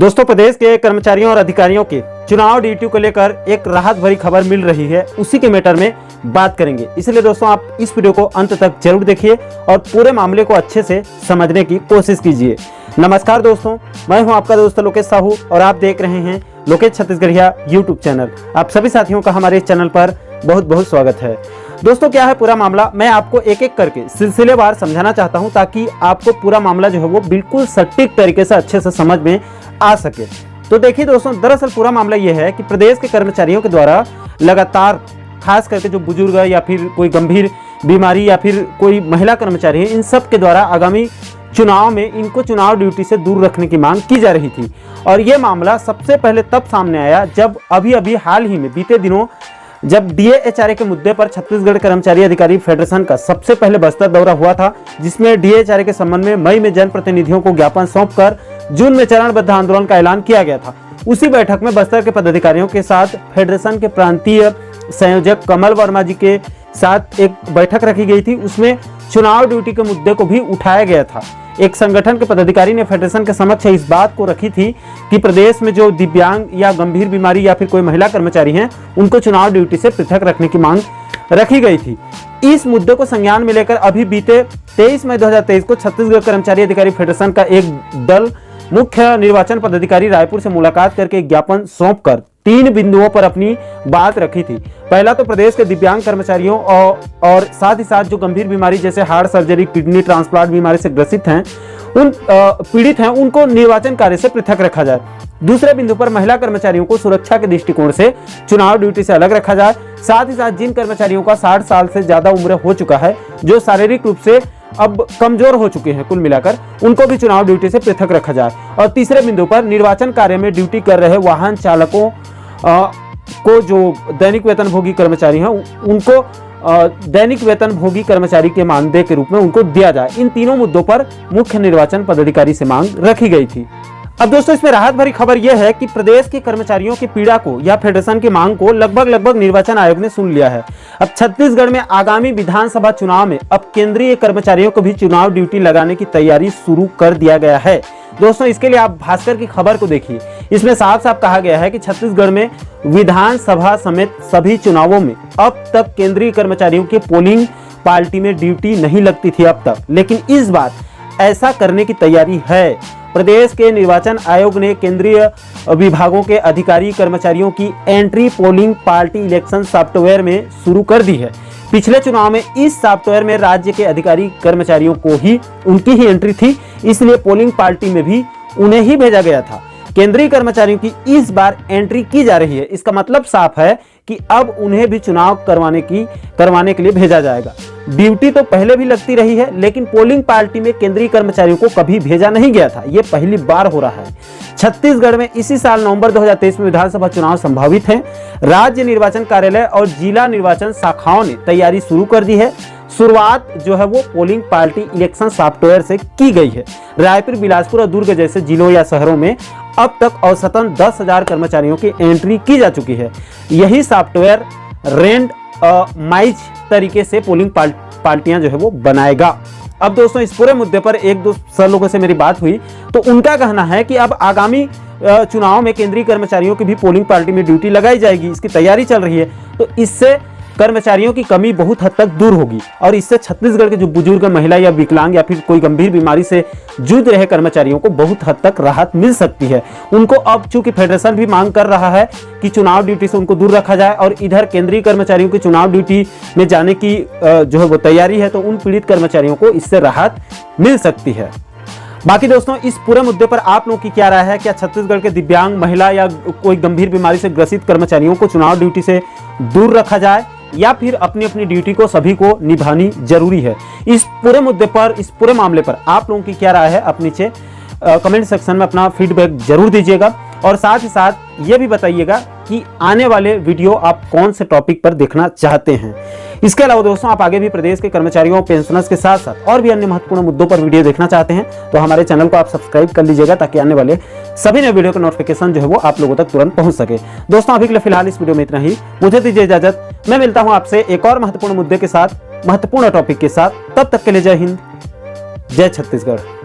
दोस्तों, प्रदेश के कर्मचारियों और अधिकारियों के चुनाव ड्यूटी को लेकर एक राहत भरी खबर मिल रही है। उसी के मैटर में बात करेंगे, इसलिए दोस्तों आप इस वीडियो को अंत तक जरूर देखिए और पूरे मामले को अच्छे से समझने की कोशिश कीजिए। नमस्कार दोस्तों, मैं हूं आपका दोस्त लोकेश साहू और आप देख रहे हैं लोकेश छत्तीसगढ़िया यूट्यूब चैनल। आप सभी साथियों का हमारे इस चैनल पर बहुत बहुत स्वागत है। दोस्तों, क्या है पूरा मामला, मैं आपको एक एक करके सिलसिलेवार समझाना चाहता हूं ताकि आपको पूरा मामला जो है वो बिल्कुल सटीक तरीके से अच्छे से समझ में आ सके। तो देखिए दोस्तों, दरअसल पूरा मामला यह है कि प्रदेश के कर्मचारियों के द्वारा लगातार खास करके जो बुजुर्ग या फिर कोई गंभीर बीमारी या फिर कोई महिला कर्मचारी है, इन सब के द्वारा आगामी चुनाव में इनको चुनाव ड्यूटी से दूर रखने की मांग की जा रही थी। और ये मामला सबसे पहले तब सामने आया जब अभी हाल ही में बीते दिनों जब डीएएचआरए के मुद्दे पर छत्तीसगढ़ कर्मचारी अधिकारी फेडरेशन का सबसे पहले बस्तर दौरा हुआ था, जिसमें डीएएचआरए के संबंध में मई में जनप्रतिनिधियों को ज्ञापन सौंपकर जून में चरणबद्ध आंदोलन का ऐलान किया गया था। उसी बैठक में बस्तर के पदाधिकारियों के साथ फेडरेशन के प्रांतीय संयोजक कमल वर्मा जी के साथ एक बैठक रखी गई थी। उसमें चुनाव ड्यूटी के मुद्दे को भी उठाया गया था। एक संगठन के पदाधिकारी ने फेडरेशन के समक्ष इस बात को रखी थी कि प्रदेश में जो दिव्यांग या गंभीर बीमारी या फिर कोई महिला कर्मचारी हैं, उनको चुनाव ड्यूटी से पृथक रखने की मांग रखी गई थी। इस मुद्दे को संज्ञान में लेकर अभी बीते 23 मई 2023 को छत्तीसगढ़ कर्मचारी अधिकारी फेडरेशन का एक दल मुख्य निर्वाचन पदाधिकारी रायपुर से मुलाकात करके एक ज्ञापन सौंपकर 3 बिंदुओं पर अपनी बात रखी थी। पहला तो प्रदेश के दिव्यांग कर्मचारियों और साथ ही साथ जो गंभीर बीमारी जैसे हार्ट सर्जरी, किडनी ट्रांसप्लांट बीमारी से ग्रसित हैं, पीड़ित हैं, उनको निर्वाचन कार्य से पृथक रखा जाए। दूसरे बिंदु पर महिला कर्मचारियों को सुरक्षा के दृष्टिकोण से चुनाव ड्यूटी से अलग रखा जाए। साथ ही साथ जिन कर्मचारियों का 60 साल से ज्यादा उम्र हो चुका है, जो शारीरिक रूप से अब कमजोर हो चुके हैं, कुल मिलाकर उनको भी चुनाव ड्यूटी से पृथक रखा जाए। और तीसरे बिंदु पर निर्वाचन कार्य में ड्यूटी कर रहे वाहन चालकों को जो दैनिक वेतनभोगी कर्मचारी हैं, उनको दैनिक वेतनभोगी कर्मचारी के मानदेय के रूप में उनको दिया जाए। इन तीनों मुद्दों पर मुख्य निर्वाचन पदाधिकारी से मांग रखी गई थी। अब दोस्तों, इसमें राहत भरी खबर यह है कि प्रदेश के कर्मचारियों की पीड़ा को या फेडरेशन की मांग को लगभग निर्वाचन आयोग ने सुन लिया है। अब छत्तीसगढ़ में आगामी विधानसभा चुनाव में अब केंद्रीय कर्मचारियों को भी चुनाव ड्यूटी लगाने की तैयारी शुरू कर दिया गया है। दोस्तों, इसके लिए आप भास्कर की खबर को देखिए। इसमें साफ साफ कहा गया है कि छत्तीसगढ़ में विधानसभा समेत सभी चुनावों में अब तक केंद्रीय कर्मचारियों की पोलिंग पार्टी में ड्यूटी नहीं लगती थी अब तक, लेकिन इस बार ऐसा करने की तैयारी है। प्रदेश के निर्वाचन आयोग ने केंद्रीय विभागों के अधिकारी कर्मचारियों की entry polling party election software में शुरू कर दी है। पिछले चुनाव में इस सॉफ्टवेयर में राज्य के अधिकारी कर्मचारियों को ही उनकी ही एंट्री थी, इसलिए पोलिंग पार्टी में भी उन्हें ही भेजा गया था। केंद्रीय कर्मचारियों की इस बार एंट्री की जा रही है। इसका मतलब साफ है कि अब उन्हें भी चुनाव करवाने के लिए भेजा जाएगा। ड्यूटी तो पहले भी लगती रही है, लेकिन पोलिंग पार्टी में केंद्रीय कर्मचारियों को कभी भेजा नहीं गया था। यह पहली बार हो रहा है। छत्तीसगढ़ में इसी साल नवंबर 2023 में विधानसभा चुनाव संभावित हैं। राज्य निर्वाचन कार्यालय और जिला निर्वाचन शाखाओं ने तैयारी शुरू कर दी है। शुरुआत जो है वो पोलिंग पार्टी इलेक्शन सॉफ्टवेयर से की गई है। रायपुर, बिलासपुर और दुर्ग जैसे जिलों या शहरों में अब तक औसतन 10,000 कर्मचारियों की एंट्री की जा चुकी है। यही सॉफ्टवेयर रेंडमाइज तरीके से पोलिंग पार्टियां जो है वो बनाएगा। अब दोस्तों, इस पूरे मुद्दे पर एक दो सर लोगों से मेरी बात हुई तो उनका कहना है कि अब आगामी चुनाव में केंद्रीय कर्मचारियों की भी पोलिंग पार्टी में ड्यूटी लगाई जाएगी। इसकी तैयारी चल रही है, तो इससे कर्मचारियों की कमी बहुत हद तक दूर होगी और इससे छत्तीसगढ़ के जो बुजुर्ग, महिला या विकलांग या फिर कोई गंभीर बीमारी से जूझ रहे कर्मचारियों को बहुत हद तक राहत मिल सकती है। उनको अब चूंकि फेडरेशन भी मांग कर रहा है कि चुनाव ड्यूटी से उनको दूर रखा जाए और इधर केंद्रीय कर्मचारियों की चुनाव ड्यूटी में जाने की जो है वो तैयारी है, तो उन पीड़ित कर्मचारियों को इससे राहत मिल सकती है। बाकी दोस्तों, इस पूरे मुद्दे पर आप लोगों की क्या राय है? क्या छत्तीसगढ़ के दिव्यांग, महिला या कोई गंभीर बीमारी से ग्रसित कर्मचारियों को चुनाव ड्यूटी से दूर रखा जाए या फिर अपनी अपनी ड्यूटी को सभी को निभानी जरूरी है? इस पूरे मुद्दे पर, इस पूरे मामले पर आप लोगों की क्या राय है? आप नीचे कमेंट सेक्शन में अपना फीडबैक जरूर दीजिएगा और साथ ही साथ ये भी बताइएगा कि आने वाले वीडियो आप कौन से टॉपिक पर देखना चाहते हैं। इसके अलावा दोस्तों, आप आगे भी प्रदेश के कर्मचारियों, पेंशनर्स के साथ साथ और भी अन्य महत्वपूर्ण मुद्दों पर वीडियो देखना चाहते हैं तो हमारे चैनल को आप सब्सक्राइब कर लीजिएगा ताकि आने वाले सभी नए वीडियो का नोटिफिकेशन जो है वो आप लोगों तक तुरंत पहुंच सके। दोस्तों, अभी के लिए फिलहाल इस वीडियो में इतना ही। मुझे दीजिए इजाजत। मैं मिलता हूं आपसे एक और महत्वपूर्ण मुद्दे के साथ, महत्वपूर्ण टॉपिक के साथ। तब तक के लिए जय हिंद, जय छत्तीसगढ़।